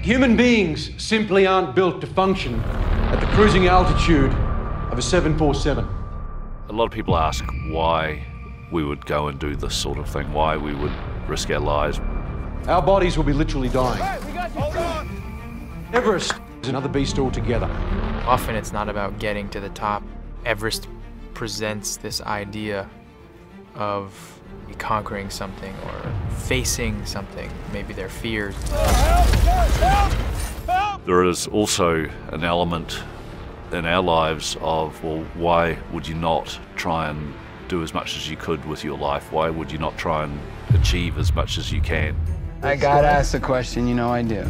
Human beings simply aren't built to function at the cruising altitude of a 747. A lot of people ask why we would go and do this sort of thing, why we would risk our lives. Our bodies will be literally dying. Hey, we got you. Hold on. Everest is another beast altogether. Often it's not about getting to the top. Everest presents this idea of conquering something or facing something, maybe their fears. There is also an element in our lives of, well, why would you not try and do as much as you could with your life? Why would you not try and achieve as much as you can? I gotta ask the question, you know I do.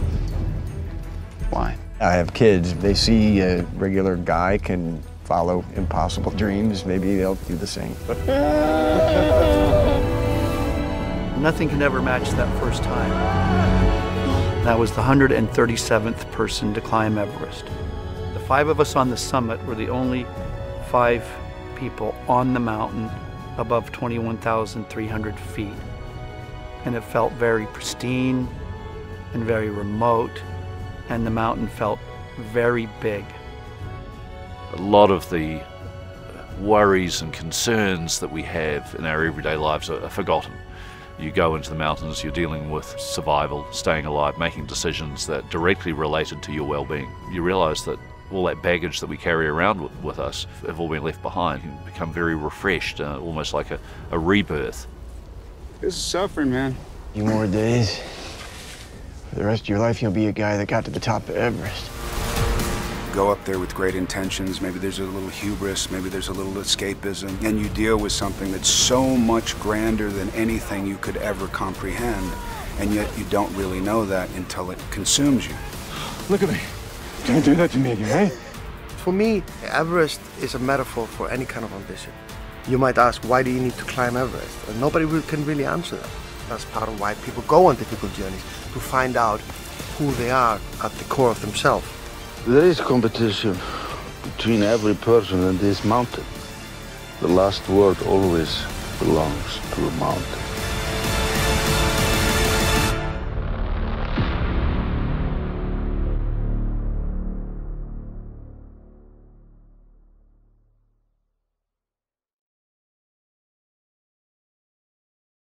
Why? I have kids. They see a regular guy can follow impossible dreams. Maybe they'll do the same. Nothing can ever match that first time. That was the 137th person to climb Everest. The 5 of us on the summit were the only 5 people on the mountain above 21,300 feet. And it felt very pristine and very remote, and the mountain felt very big. A lot of the worries and concerns that we have in our everyday lives are forgotten. You go into the mountains, you're dealing with survival, staying alive, making decisions that directly related to your well-being. You realize that all that baggage that we carry around with us have all been left behind. You become very refreshed, almost like a rebirth. This is suffering, man. A few more days. For the rest of your life, you'll be a guy that got to the top of Everest. Go up there with great intentions, maybe there's a little hubris, maybe there's a little escapism, and you deal with something that's so much grander than anything you could ever comprehend, and yet you don't really know that until it consumes you. Look at me. Don't do that to me again, eh? For me, Everest is a metaphor for any kind of ambition. You might ask, why do you need to climb Everest? And nobody can really answer that. That's part of why people go on difficult journeys, to find out who they are at the core of themselves. There is competition between every person and this mountain. The last word always belongs to the mountain.